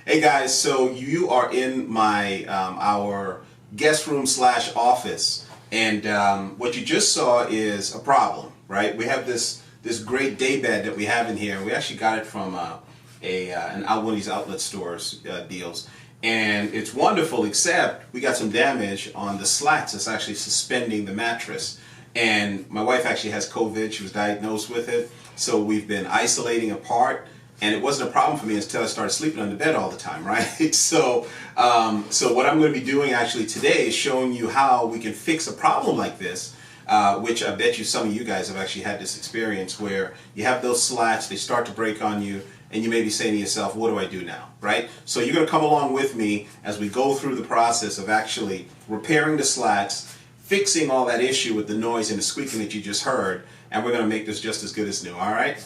Hey guys, so you are in my our guest room slash office, and what you just saw is a problem, right? We have this great day bed that we have in here. We actually got it from one of these outlet stores deals, and it's wonderful. Except we got some damage on the slats that's actually suspending the mattress. And my wife actually has COVID. She was diagnosed with it, so we've been isolating apart. And it wasn't a problem for me until I started sleeping on the bed all the time, right? So what I'm going to be doing actually today is showing you how we can fix a problem like this, which I bet you some of you guys have actually had this experience where you have those slats, they start to break on you, and you may be saying to yourself, what do I do now, right? So you're going to come along with me as we go through the process of actually repairing the slats, fixing all that issue with the noise and the squeaking that you just heard, and we're going to make this just as good as new, all right?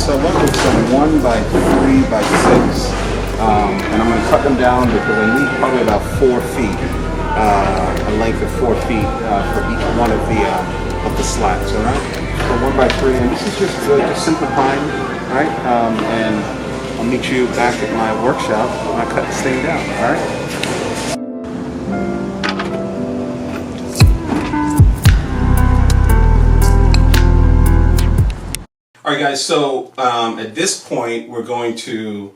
So I went with some 1x3 by 6, and I'm going to cut them down because I need probably about 4 feet, a length of 4 feet for each one of the slats. All right. So 1x3, and this is just simple pine, right? And I'll meet you back at my workshop when I cut this thing down. All right. All right, guys, so at this point, we're going to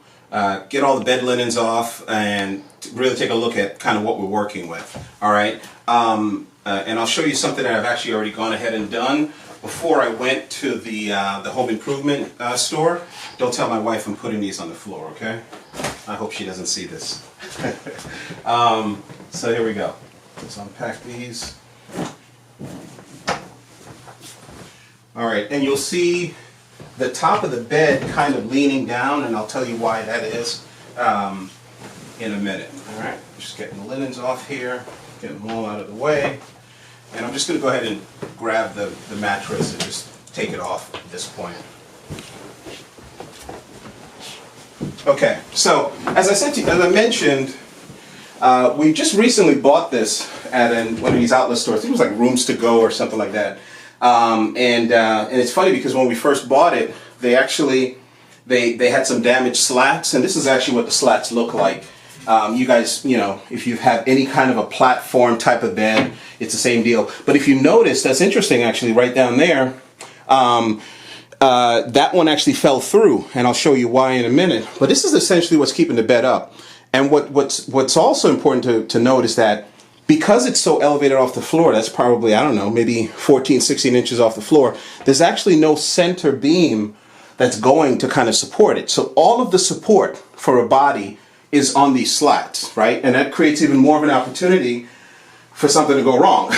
get all the bed linens off and really take a look at kind of what we're working with, all right? And I'll show you something that I've actually already gone ahead and done before I went to the home improvement store. Don't tell my wife I'm putting these on the floor, okay? I hope she doesn't see this. So here we go. Let's unpack these. All right, and you'll see the top of the bed kind of leaning down, and I'll tell you why that is in a minute. All right, just getting the linens off here, getting them all out of the way, and I'm just going to go ahead and grab the mattress and just take it off at this point. Okay, so as I mentioned, we just recently bought this at one of these outlet stores. I think it was like Rooms to Go or something like that. And it's funny because when we first bought it, they actually they had some damaged slats, and this is actually what the slats look like. You guys, you know, if you have any kind of a platform type of bed, it's the same deal. But if you notice, that's interesting actually, right down there, that one actually fell through, and I'll show you why in a minute. But this is essentially what's keeping the bed up. And what's also important to note is that because it's so elevated off the floor, that's probably, I don't know, maybe 14, 16 inches off the floor, there's actually no center beam that's going to kind of support it. So all of the support for a body is on these slats, right? And that creates even more of an opportunity for something to go wrong,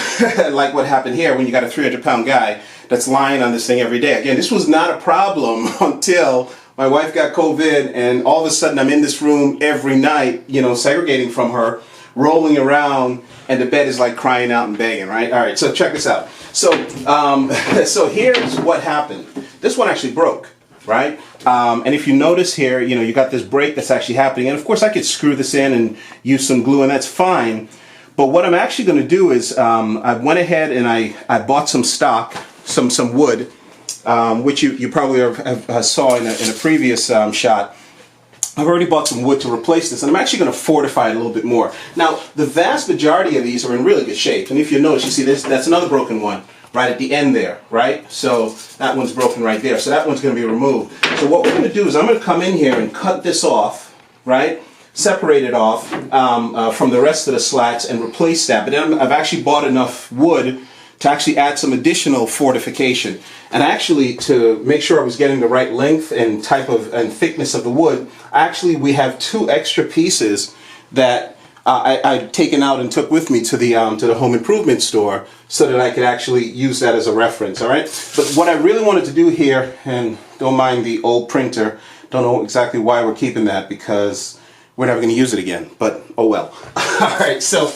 like what happened here when you got a 300-pound guy that's lying on this thing every day. Again, this was not a problem until my wife got COVID, and all of a sudden I'm in this room every night, you know, segregating from her, rolling around, and the bed is like crying out and begging, right? All right, so check this out. So, so here's what happened. This one actually broke, right? And if you notice here, you know, you got this break that's actually happening. And of course I could screw this in and use some glue, and that's fine. But what I'm actually going to do is I went ahead and I bought some stock, some wood, which you probably have saw in a previous shot. I've already bought some wood to replace this, and I'm actually going to fortify it a little bit more. Now, the vast majority of these are in really good shape, and if you notice, you see this, that's another broken one right at the end there, right? So that one's broken right there, so that one's going to be removed. So what we're going to do is I'm going to come in here and cut this off, right? Separate it off from the rest of the slats and replace that. But then I've actually bought enough wood to actually add some additional fortification. And actually, to make sure I was getting the right length and type of and thickness of the wood, actually we have 2 extra pieces that I'd taken out and took with me to the home improvement store so that I could actually use that as a reference. All right. But what I really wanted to do here, and don't mind the old printer, don't know exactly why we're keeping that because we're never going to use it again. But oh well. All right. So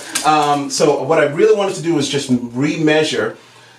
so what I really wanted to do is just remeasure.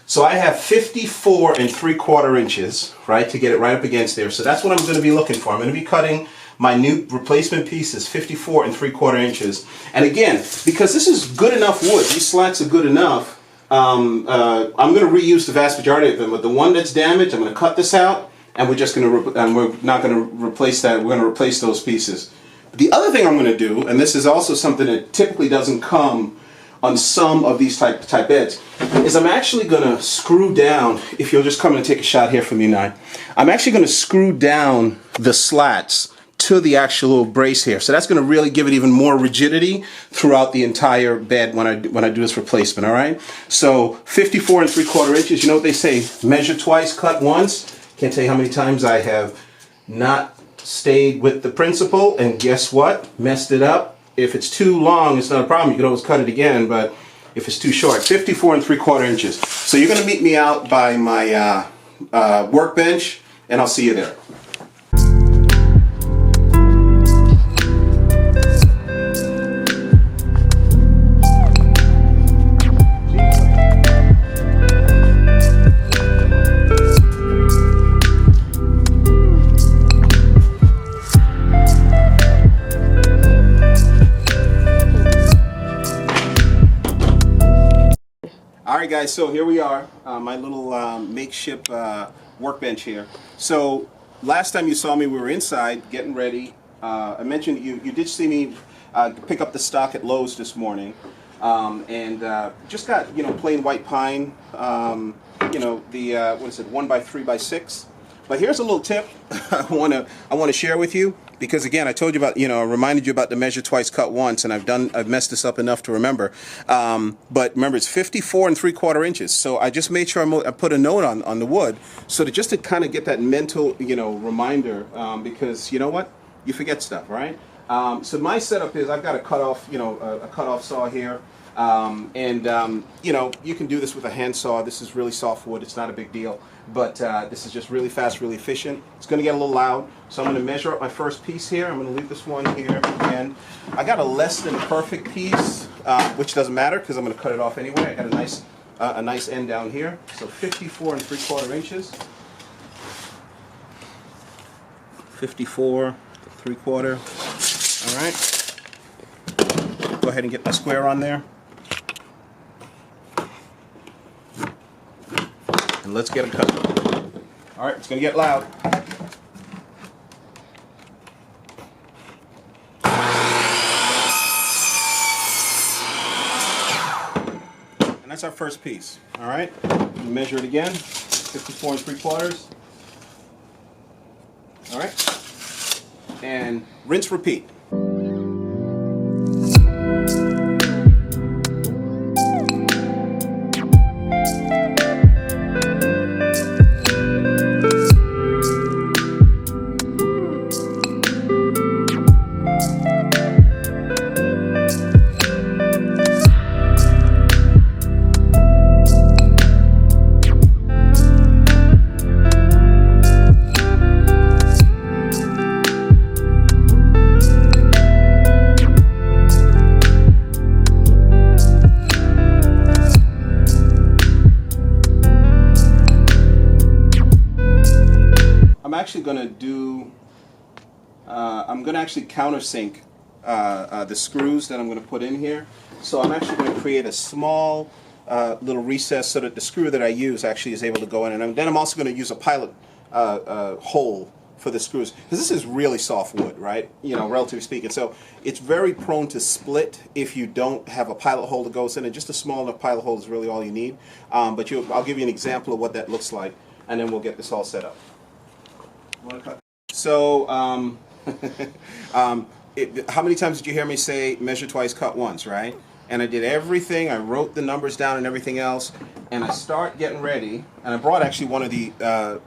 So I have 54 3/4 inches, right, to get it right up against there. So that's what I'm going to be looking for. I'm going to be cutting my new replacement piece is 54 3/4 inches. And again, because this is good enough wood, these slats are good enough, I'm going to reuse the vast majority of them. But the one that's damaged, I'm going to cut this out, and we're just going to, and we're not going to replace that. We're going to replace those pieces. The other thing I'm going to do, and this is also something that typically doesn't come on some of these type beds, is I'm actually going to screw down, if you'll just come and take a shot here from me, Nye, I'm actually going to screw down the slats to the actual brace here. So that's going to really give it even more rigidity throughout the entire bed when I do this replacement, all right? So 54 3/4 inches, you know what they say, measure twice, cut once. Can't tell you how many times I have not stayed with the principle, and guess what? Messed it up. If it's too long, it's not a problem. You can always cut it again, but if it's too short, 54 3/4 inches. So you're going to meet me out by my workbench, and I'll see you there. Alright guys, so here we are, my little makeshift workbench here. So last time you saw me, we were inside getting ready. I mentioned you did see me pick up the stock at Lowe's this morning, and just got, you know, plain white pine, you know, the what is it, 1x3x6. But here's a little tip I want to share with you, because again, I told you about, you know, I reminded you about the measure twice, cut once, and I've messed this up enough to remember. But remember, it's 54 3/4 inches. So I just made sure I put a note on the wood, so that just to kind of get that mental, you know, reminder, because you know what, you forget stuff, right? So my setup is I've got a cutoff, you know, a cutoff saw here. You know, you can do this with a hand saw. This is really soft wood. It's not a big deal. But this is just really fast, really efficient. It's going to get a little loud. So I'm going to measure up my first piece here. I'm going to leave this one here. And I got a less than perfect piece, which doesn't matter because I'm going to cut it off anyway. I got a nice end down here. So 54 3/4 inches. 54 3/4. All right. Go ahead and get my square on there. And let's get it cut. All right, it's going to get loud. And that's our first piece. All right, measure it again. 54 3/4. All right, and rinse, repeat. I'm going to actually countersink the screws that I'm going to put in here. So I'm actually going to create a small little recess so that the screw that I use actually is able to go in. And then I'm also going to use a pilot hole for the screws, because this is really soft wood, right? You know, relatively speaking. So it's very prone to split if you don't have a pilot hole that goes in, and just a small enough pilot hole is really all you need. But I'll give you an example of what that looks like, and then we'll get this all set up. So, how many times did you hear me say measure twice, cut once, right? And I did everything. I wrote the numbers down and everything else. and I start getting ready, and I brought actually one of the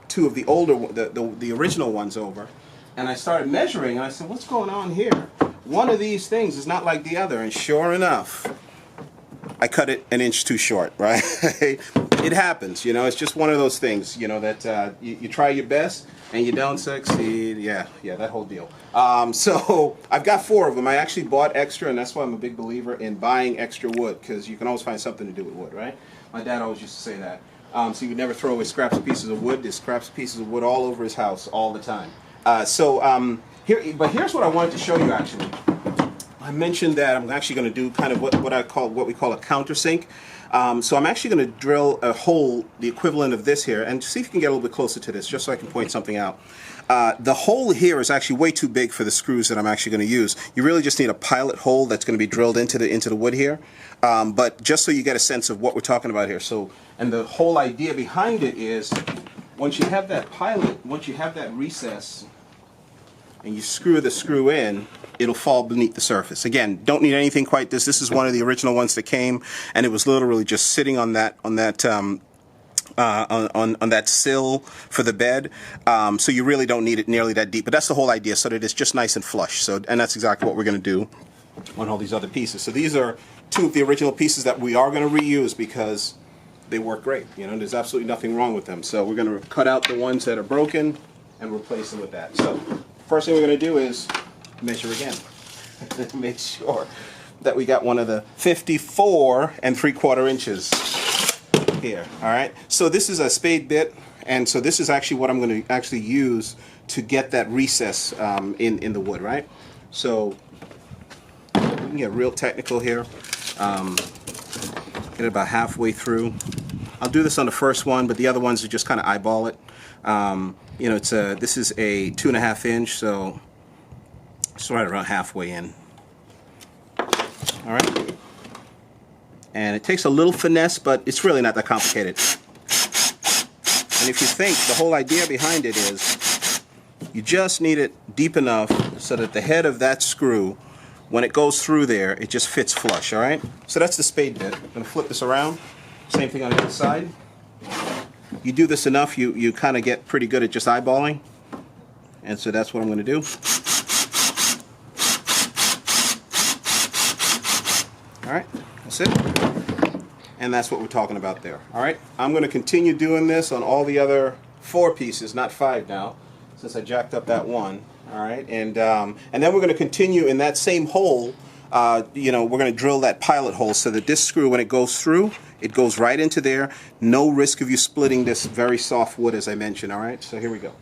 two of the older, the original ones over, and I started measuring, and I said, what's going on here? One of these things is not like the other, and sure enough, I cut it an inch too short, right? It happens, you know, it's just one of those things, you know, that you try your best and you don't succeed. Yeah, that whole deal. So I've got 4 of them. I actually bought extra, and that's why I'm a big believer in buying extra wood, because you can always find something to do with wood, right? My dad always used to say that. So you would never throw away scraps of pieces of wood. There's scraps of pieces of wood all over his house all the time. But here's what I wanted to show you actually. I mentioned that I'm actually going to do kind of what we call a countersink. So I'm actually going to drill a hole, the equivalent of this here, and see if you can get a little bit closer to this, just so I can point something out. The hole here is actually way too big for the screws that I'm actually going to use. You really just need a pilot hole that's going to be drilled into the wood here. But just so you get a sense of what we're talking about here. So, and the whole idea behind it is, once you have that pilot, once you have that recess, and you screw the screw in, it'll fall beneath the surface. Again, don't need anything quite this. This is one of the original ones that came, and it was literally just sitting on that sill for the bed. So you really don't need it nearly that deep. But that's the whole idea, so that it's just nice and flush. So, and that's exactly what we're going to do on all these other pieces. So these are 2 of the original pieces that we are going to reuse because they work great. You know, there's absolutely nothing wrong with them. So we're going to cut out the ones that are broken and replace them with that. So first thing we're going to do is measure again. Make sure that we got one of the 54 3/4 inches here. All right. So this is a spade bit, and so this is actually what I'm going to actually use to get that recess in the wood. Right. So we can get real technical here. Get it about halfway through. I'll do this on the first one, but the other ones are just kind of eyeball it. You know, this is a 2.5 inch, so it's right around halfway in. All right, and it takes a little finesse, but it's really not that complicated. And if you think, the whole idea behind it is you just need it deep enough so that the head of that screw, when it goes through there, it just fits flush. All right, so that's the spade bit. I'm going to flip this around. Same thing on the other side. You do this enough, you kind of get pretty good at just eyeballing. And so that's what I'm going to do. All right, that's it. And that's what we're talking about there. All right, I'm going to continue doing this on all the other 4 pieces, not 5 now, since I jacked up that one. All right, and then we're going to continue in that same hole. You know, we're going to drill that pilot hole so that this screw, when it goes through, it goes right into there. No risk of you splitting this very soft wood, as I mentioned. All right, so here we go.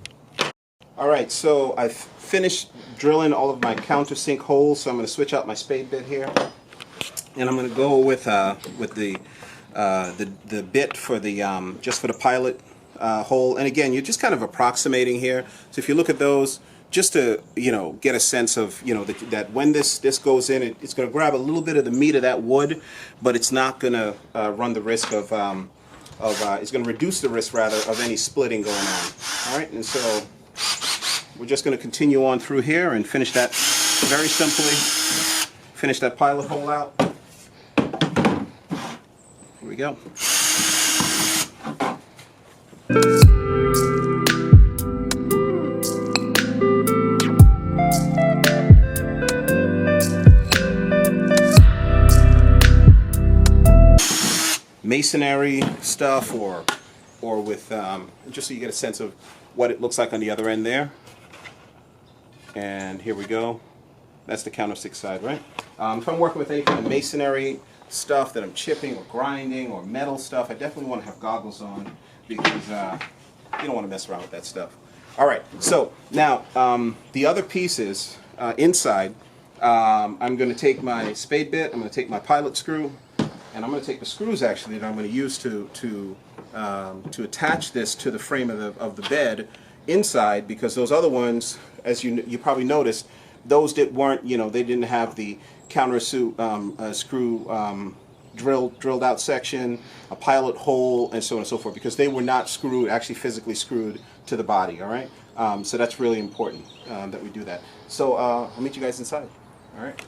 All right, so I've finished drilling all of my countersink holes, so I'm going to switch out my spade bit here, and I'm going to go with the bit for the just for the pilot hole. And again, you're just kind of approximating here. So if you look at those, just to, you know, get a sense of, you know, that when this goes in, it's going to grab a little bit of the meat of that wood, but it's not going to run the risk of it's going to reduce the risk rather of any splitting going on. All right, and so we're just going to continue on through here and finish that very simply. Finish that pilot hole out. Here we go. Masonry stuff, or with just so you get a sense of what it looks like on the other end there. And here we go. That's the countersink side, right? If I'm working with any kind of masonry stuff that I'm chipping or grinding or metal stuff, I definitely want to have goggles on, because you don't want to mess around with that stuff. All right, so now the other pieces inside, I'm going to take my spade bit, I'm going to take my pilot screw, and I'm going to take the screws actually that I'm going to use to attach this to the frame of the bed inside, because those other ones, as you probably noticed, those that weren't, you know, they didn't have the counter screw drilled out section, a pilot hole, and so on and so forth, because they were not screwed, actually physically screwed to the body. All right, so that's really important that we do that. So I'll meet you guys inside. All right.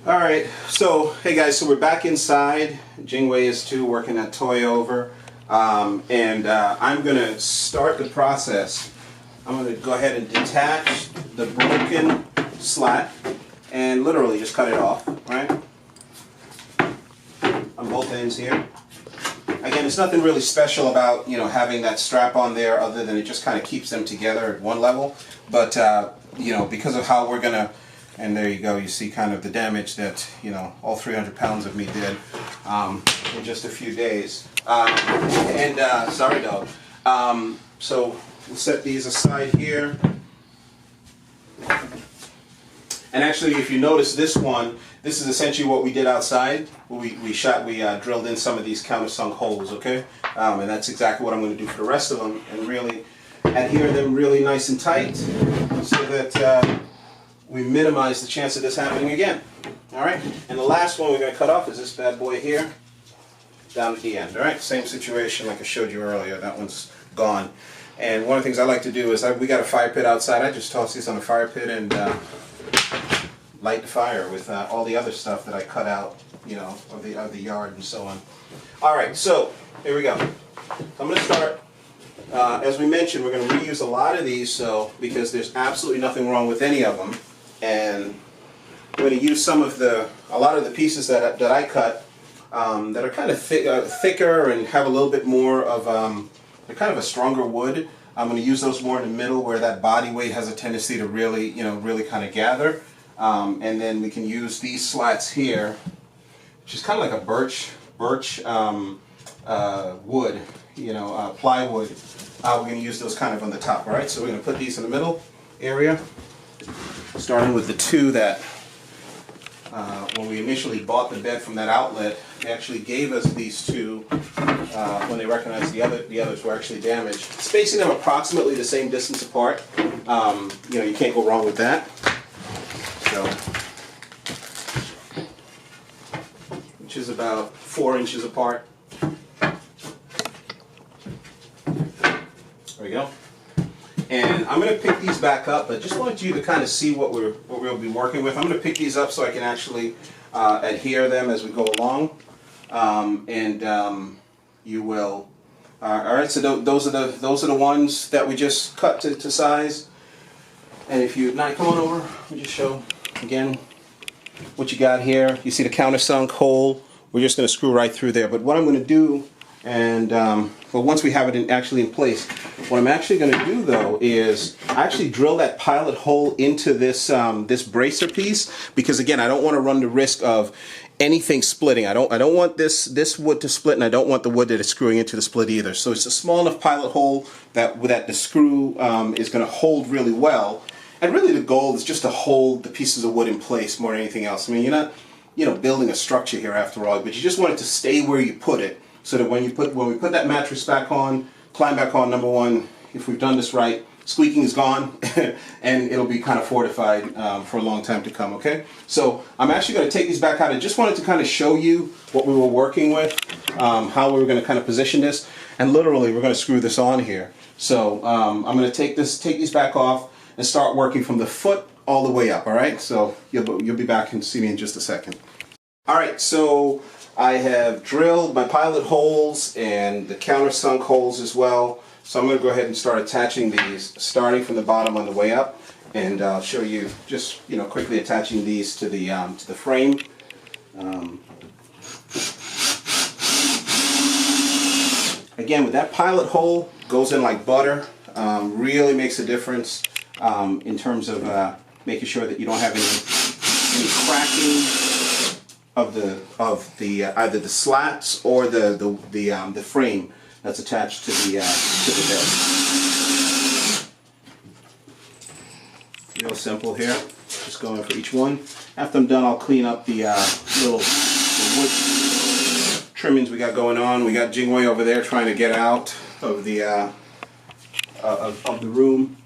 All right, so hey guys, so we're back inside. Jingwei is too, working that toy over. I'm gonna start the process. I'm gonna go ahead and detach the broken slat and literally just cut it off, right? On both ends here. Again, it's nothing really special about, you know, having that strap on there other than it just kind of keeps them together at one level. But, you know, because of how we're gonna, and there you go, you see kind of the damage that, you know, all 300 pounds of me did in just a few days. Sorry dog. So we'll set these aside here. And actually, if you notice this one, this is essentially what we did outside. We drilled in some of these countersunk holes, okay? And that's exactly what I'm going to do for the rest of them, and really adhere them really nice and tight so that we minimize the chance of this happening again. All right? And the last one we're going to cut off is this bad boy here, down at the end. All right? Same situation like I showed you earlier. That one's gone. And one of the things I like to do is, we got a fire pit outside. I just toss these on the fire pit and light the fire with all the other stuff that I cut out, you know, of the yard and so on. All right, so here we go. I'm going to start. As we mentioned, we're going to reuse a lot of these, because there's absolutely nothing wrong with any of them, and we're going to use a lot of the pieces that I cut that are kind of thicker and have a little bit more of they're kind of a stronger wood. I'm going to use those more in the middle where that body weight has a tendency to really, you know, really kind of gather. And then we can use these slats here, which is kind of like a birch wood, you know, plywood. We're going to use those kind of on the top. All right, so we're going to put these in the middle area, starting with the two that when we initially bought the bed from that outlet, they actually gave us these two when they recognized the others were actually damaged. Spacing them approximately the same distance apart. You know, you can't go wrong with that. So, which is about 4 inches apart. There we go. And I'm going to pick these back up. I just want you to kind of see what we'll be working with. I'm going to pick these up so I can actually adhere them as we go along. You will. All right. So those are the ones that we just cut to size. And if you come on over, we just show again what you got here. You see the countersunk hole. We're just going to screw right through there. But what I'm going to do, and well, once we have it actually in place, what I'm actually going to do though is actually drill that pilot hole into this this bracer piece, because again, I don't want to run the risk of anything splitting. I don't want this wood to split, and I don't want the wood that is screwing into the split either. So it's a small enough pilot hole that the screw is going to hold really well. And really the goal is just to hold the pieces of wood in place more than anything else. I mean, you're not, you know, building a structure here after all, but you just want it to stay where you put it, so that when we put that mattress back on, climb back on, number one, if we've done this right, squeaking is gone, and it'll be kind of fortified for a long time to come, okay? So I'm actually going to take these back out. I just wanted to kind of show you what we were working with, how we were going to kind of position this, and literally we're going to screw this on here. So I'm going to take these back off and start working from the foot all the way up, all right? So you'll be back and see me in just a second. All right, so I have drilled my pilot holes and the countersunk holes as well. So I'm going to go ahead and start attaching these, starting from the bottom on the way up, and I'll show you just, you know, quickly attaching these to the frame. Again, with that pilot hole, goes in like butter. Really makes a difference in terms of making sure that you don't have any cracking of the either the slats or the frame that's attached to the bed. Real simple here. Just going for each one. After I'm done, I'll clean up the little wood trimmings we got going on. We got Jingwei over there trying to get out of the room.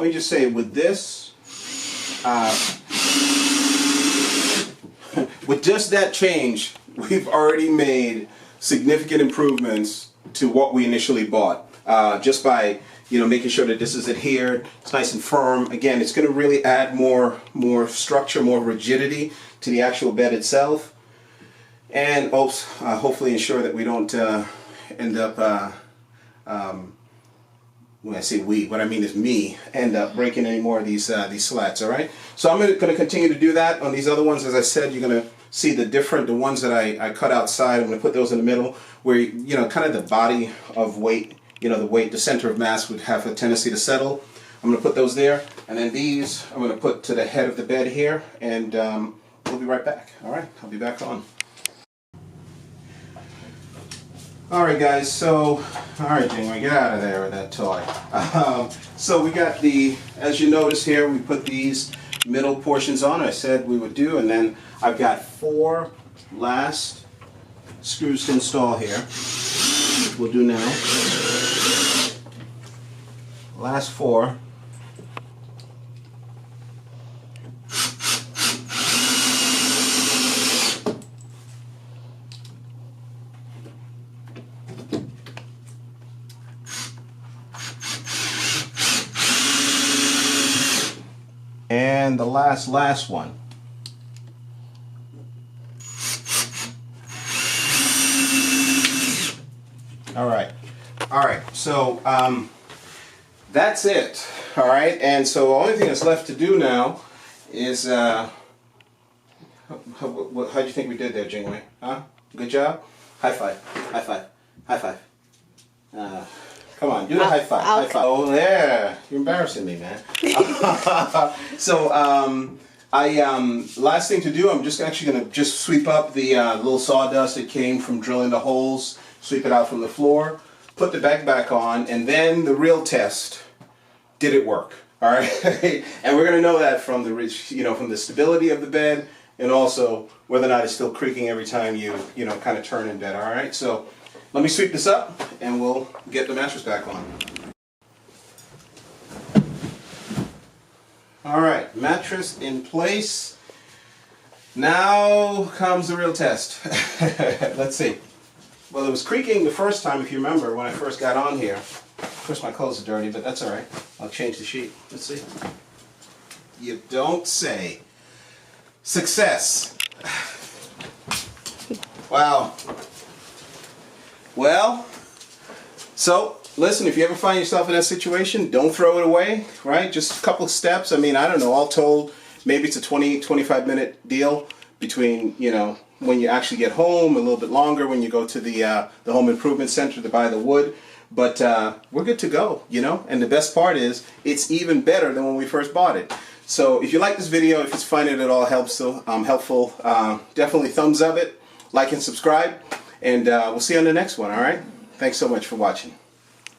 me just say, with this, with just that change, we've already made significant improvements to what we initially bought. Just by making sure that this is adhered, it's nice and firm. Again, it's going to really add more structure, more rigidity to the actual bed itself, and hopefully ensure that we don't end up. When I say we, what I mean is me, end up breaking any more of these slats. All right. So I'm going to continue to do that on these other ones. As I said, you're going to see the ones that I cut outside. I'm going to put those in the middle, where kind of the body of weight, the center of mass would have a tendency to settle. I'm going to put those there, and then these I'm going to put to the head of the bed here, and we'll be right back. All right, I'll be back on. All right, guys. So, all right, Janeway, get out of there with that toy. So we got as you notice here, we put these middle portions on. I said we would do, and then I've got 4 last screws to install here. We'll do now. Last 4. And the last one. All right. So that's it. All right. And so the only thing that's left to do now is how do you think we did there, Janeway? Huh? Good job. High five. High five. High five. Come on, do the high five. High five. Oh, there. You're embarrassing me, man. So, last thing to do, I'm just actually going to sweep up the little sawdust that came from drilling the holes, sweep it out from the floor, put the bag back on, and then the real test, did it work? All right? And we're going to know that from from the stability of the bed, and also whether or not it's still creaking every time you kind of turn in bed. All right? So, let me sweep this up, and we'll get the mattress back on. All right, mattress in place. Now comes the real test. Let's see. Well, it was creaking the first time, if you remember, when I first got on here. Of course, my clothes are dirty, but that's all right. I'll change the sheet. Let's see. You don't say. Success. Wow. Well, so listen, if you ever find yourself in that situation, don't throw it away, right? Just a couple of steps. I mean, I don't know, all told, maybe it's a 20-25 minute deal between, when you actually get home, a little bit longer when you go to the home improvement center to buy the wood. But we're good to go, and the best part is it's even better than when we first bought it. So if you like this video, if you find it at all helpful, definitely thumbs up it, like and subscribe. And we'll see you on the next one, all right? Thanks so much for watching.